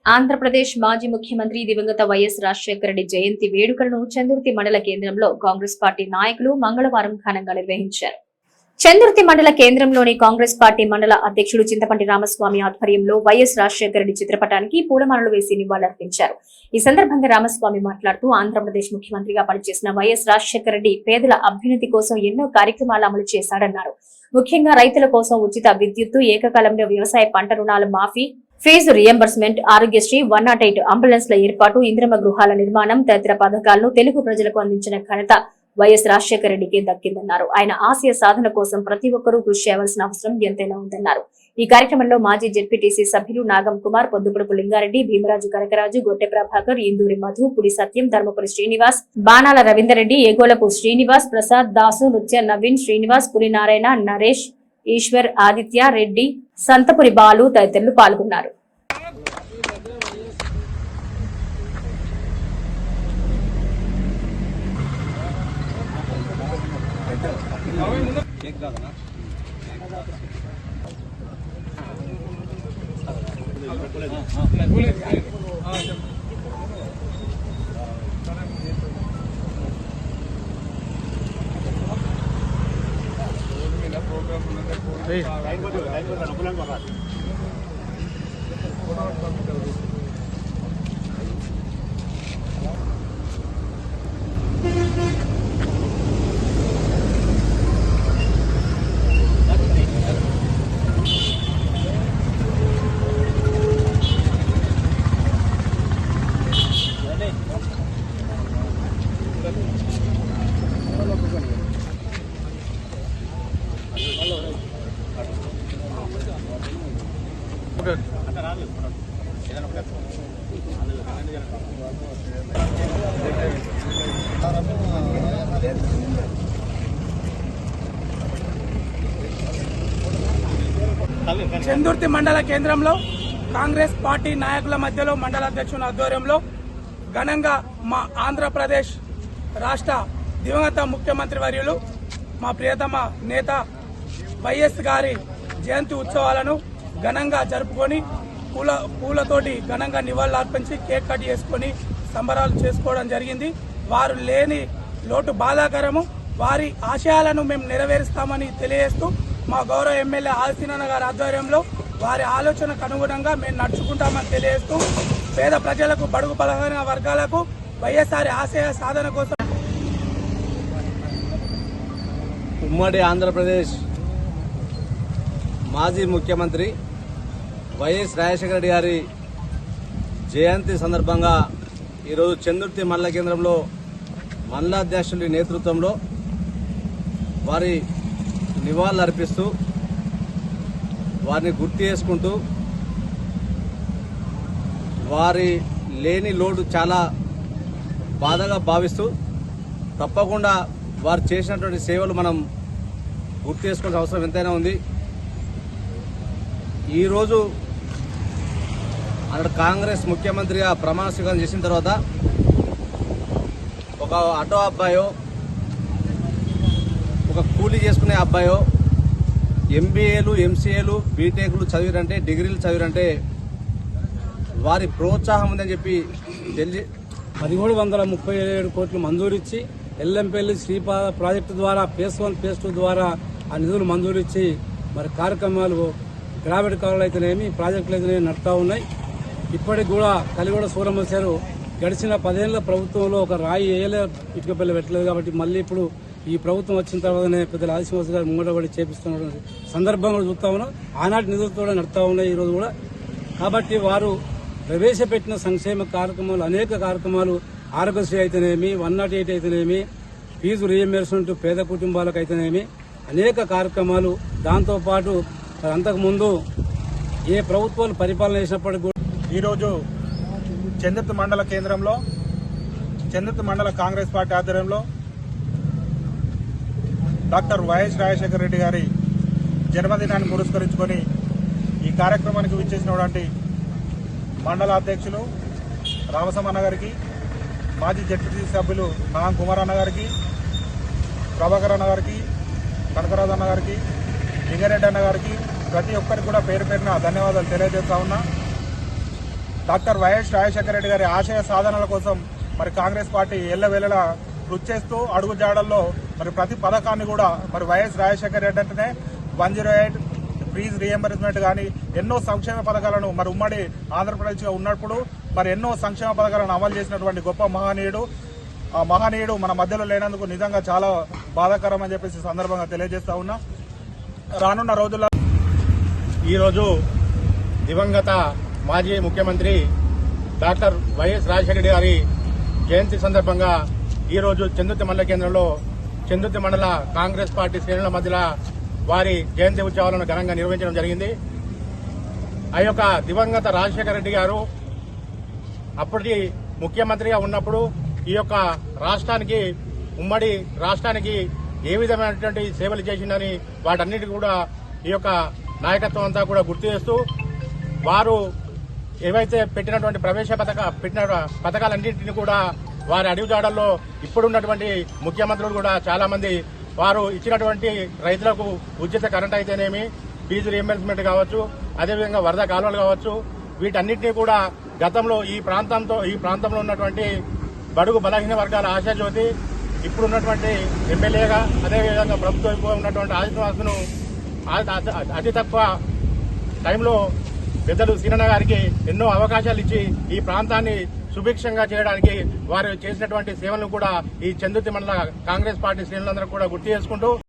ఆంధ్రప్రదేశ్ మాజీ ముఖ్యమంత్రి దివంగత వైఎస్ రాజశేఖర రెడ్డి జయంతి వేడుకలను చందుర్తి మండల కేంద్రంలో కాంగ్రెస్ పార్టీ నాయకులు మంగళవారం ఘనంగా నిర్వహించారు. చందుర్తి మండల కేంద్రంలోని కాంగ్రెస్ పార్టీ మండల అధ్యక్షుడు చింతపంటి రామస్వామి ఆధ్వర్యంలో వైఎస్ రాజశేఖర రెడ్డి చిత్రపటానికి పూలమాలలు వేసి నివాళులర్పించారు. ఈ సందర్భంగా రామస్వామి మాట్లాడుతూ ఆంధ్రప్రదేశ్ ముఖ్యమంత్రిగా పనిచేసిన వైఎస్ రాజశేఖర రెడ్డి పేదల అభ్యున్నతి కోసం ఎన్నో కార్యక్రమాలు అమలు చేశాడన్నారు. ముఖ్యంగా రైతుల కోసం ఉచిత విద్యుత్తు, ఏకకాలంలో వ్యవసాయ పంట రుణాల మాఫీ, ఫీజు రియంబర్స్మెంట్, ఆరోగ్యశ్రీ, 108 అంబులెన్స్ల ఏర్పాటు, ఇంద్రమ గృహాల నిర్మాణం తదితర పథకాలను తెలుగు ప్రజలకు అందించిన ఘనత వైఎస్ రాజశేఖర రెడ్డికి దక్కిందన్నారు. ఆయన ఆశయ సాధన కోసం ప్రతి ఒక్కరూ కృషి చేయాల్సిన అవసరం ఎంతైనా ఉందన్నారు. ఈ కార్యక్రమంలో మాజీ జెడ్పీటీసీ సభ్యులు నాగం కుమార్, పొద్దుపడుపు లింగారెడ్డి, భీమరాజు కనకరాజు, గొట్టె ప్రభాకర్, ఇందూరి మధు, పుడి సత్యం, ధర్మపురి శ్రీనివాస్, బాణాల రవీందర్ రెడ్డి, ఏగోలపు శ్రీనివాస్, ప్రసాద్, దాసు, నృత్య నవీన్, శ్రీనివాస్, పురి నారాయణ, నరేష్, ఈశ్వర్, ఆదిత్య రెడ్డి, సంతపురి బాలు తదితరులు పాల్గొన్నారు. చందుర్తి మండల కేంద్రంలో కాంగ్రెస్ పార్టీ నాయకుల మధ్యలో మండల అధ్యక్షుని ఆధ్వర్యంలో ఘనంగా మా ఆంధ్రప్రదేశ్ రాష్ట్ర దివంగత ముఖ్యమంత్రి వర్యులు మా ప్రియతమ నేత వైఎస్ గారి జయంతి ఉత్సవాలను ఘనంగా జరుపుకొని పూలతోటి ఘనంగా నివాళులర్పించి కేక్ కట్ చేసుకుని సంబరాలు చేసుకోవడం జరిగింది. వారు లేని లోటు బాధాకరము. వారి ఆశయాలను మేము నెరవేరుస్తామని తెలియజేస్తూ మా గౌరవ ఎమ్మెల్యే ఆదిత్యనారాయణ గారి ఆధ్వర్యంలో వారి ఆలోచనకు అనుగుణంగా మేము నడుచుకుంటామని తెలియజేస్తూ పేద ప్రజలకు, బడుగు బలహీన వర్గాలకు వైఎస్ఆర్ ఆశయ సాధన కోసం ఉమ్మడి ఆంధ్రప్రదేశ్ మాజీ ముఖ్యమంత్రి వైఎస్ రాజశేఖర రెడ్డి గారి జయంతి సందర్భంగా ఈరోజు చందుర్తి మండల కేంద్రంలో మండల అధ్యక్షుడి నేతృత్వంలో వారి నివాళులు అర్పిస్తూ వారిని గుర్తు చేసుకుంటూ వారి లేని లోటు చాలా బాధగా భావిస్తూ తప్పకుండా వారు చేసినటువంటి సేవలు మనం గుర్తు చేసుకోవాల్సిన అవసరం ఎంతైనా ఉంది. ఈరోజు అక్కడ కాంగ్రెస్ ముఖ్యమంత్రిగా ప్రమాణ స్వీకారం చేసిన తర్వాత ఒక ఆటో అబ్బాయో, ఒక కూలీ చేసుకునే అబ్బాయో ఎంబీఏలు, ఎంసీఏలు, బీటెక్లు చదివిరంటే, డిగ్రీలు చదివిరంటే వారి ప్రోత్సాహం ఉందని చెప్పి 1737 కోట్లు మంజూరిచ్చి ఎల్లంపల్లి శ్రీపాద ప్రాజెక్టు ద్వారా ఫేజ్ 1, ఫేజ్ 2 ద్వారా ఆ నిధులు మంజూరిచ్చి మరి కార్యక్రమాలు గ్రావిడ్ కాలువలు అయితేనేమి, ప్రాజెక్టులు అయితేనేమి నడుస్తూ ఉన్నాయి. ఇప్పటికి కూడా కలిగొడ సూరమ్మ సారు గడిచిన 10 ఏళ్ల ప్రభుత్వంలో ఒక రాయి వేయలే, ఇటుకపల్లి పెట్టలేదు. కాబట్టి మళ్ళీ ఇప్పుడు ఈ ప్రభుత్వం వచ్చిన తర్వాతనే పెద్దల ఆదిశ్రీనివాస్ గారు ముంగడబడి చేపిస్తున్న సందర్భంగా చూస్తా ఉన్నాం. ఆనాటి నిధులతో కూడా నడుస్తూ ఉన్నాయి ఈరోజు కూడా. కాబట్టి వారు ప్రవేశపెట్టిన సంక్షేమ కార్యక్రమాలు, అనేక కార్యక్రమాలు, ఆరోగ్యశ్రీ అయితేనేమి, 108 అయితేనేమి, ఫీజు రియంబర్స్మెంట్ పేద కుటుంబాలకు అయితేనేమి, అనేక కార్యక్రమాలు. దాంతోపాటు అంతకుముందు ఏ ప్రభుత్వాలు పరిపాలన చేసినప్పటికీ ఈరోజు చందుర్తి మండల కేంద్రంలో చందుర్తి మండల కాంగ్రెస్ పార్టీ ఆధ్వర్యంలో డాక్టర్ వైఎస్ రాజశేఖర రెడ్డి గారి జన్మదినాన్ని పురస్కరించుకొని ఈ కార్యక్రమానికి విచ్చేసినటువంటి మండల అధ్యక్షులు రామసమన్న గారికి, మాజీ జడ్పీటీసీ సభ్యులు నాగం కుమార్ అన్న గారికి, ప్రభాకర్ అన్న గారికి, కనకరాజు అన్న గారికి, లింగారెడ్డి అన్న గారికి, ప్రతి ఒక్కరికి కూడా పేరు పేరున ధన్యవాదాలు తెలియజేస్తా ఉన్నా. డాక్టర్ వైఎస్ రాజశేఖర రెడ్డి గారి ఆశయ సాధనల కోసం మరి కాంగ్రెస్ పార్టీ ఎల్లవేళలా కృషి చేస్తూ అడుగు జాడల్లో మరి ప్రతి పథకాన్ని కూడా మరి వైఎస్ రాజశేఖర రెడ్డి అంటేనే 108 ఫీజు రీఎంబర్స్మెంట్ కానీ ఎన్నో సంక్షేమ పథకాలను మరి ఉమ్మడి ఆంధ్రప్రదేశ్గా ఉన్నప్పుడు మరి ఎన్నో సంక్షేమ పథకాలను అమలు చేసినటువంటి గొప్ప మహనీయుడు. ఆ మహనీయుడు మన మధ్యలో లేనందుకు నిజంగా చాలా బాధాకరం అని చెప్పేసి సందర్భంగా తెలియజేస్తా ఉన్నా. రానున్న రోజుల్లో ఈరోజు దివంగత మాజీ ముఖ్యమంత్రి డాక్టర్ వైఎస్ రాజశేఖర రెడ్డి గారి జయంతి సందర్భంగా ఈరోజు చందుర్తి మండల కేంద్రంలో చందుర్తి మండల కాంగ్రెస్ పార్టీ శ్రేణుల మధ్యలో వారి జయంతి ఉత్సవాలను ఘనంగా నిర్వహించడం జరిగింది. ఆ యొక్క దివంగత రాజశేఖర రెడ్డి గారు అప్పటి ముఖ్యమంత్రిగా ఉన్నప్పుడు ఈ యొక్క రాష్ట్రానికి ఉమ్మడి రాష్ట్రానికి ఏ విధమైనటువంటి సేవలు చేసిందని వాటన్నిటి కూడా ఈ యొక్క నాయకత్వం అంతా కూడా గుర్తు చేస్తూ వారు ఏవైతే పెట్టినటువంటి పథకాలన్నింటినీ కూడా వారి అడుగుజాడల్లో ఇప్పుడున్నటువంటి ముఖ్యమంత్రులు కూడా చాలా మంది వారు ఇచ్చినటువంటి రైతులకు ఉచిత కరెంట్ అయితేనేమి, ఫీజు రీఎంబర్స్మెంట్ కావచ్చు, అదేవిధంగా వరద కాలువలు కావచ్చు, వీటన్నిటినీ కూడా గతంలో ఈ ప్రాంతంలో ఉన్నటువంటి బడుగు బలహీన వర్గాల ఆశాజ్యోతి ఇప్పుడున్నటువంటి ఎమ్మెల్యేగా అదేవిధంగా ప్రభుత్వం ఉన్నటువంటి ఆదిత్యవాసును అతి తక్కువ టైంలో పెద్దలు సీనన్న గారికి ఎన్నో అవకాశాలు ఇచ్చి ఈ ప్రాంతాన్ని సుభిక్షంగా చేయడానికి వారు చేసినటువంటి సేవలను కూడా ఈ చందుర్తి మండల కాంగ్రెస్ పార్టీ శ్రేణులందరూ కూడా గుర్తు చేసుకుంటూ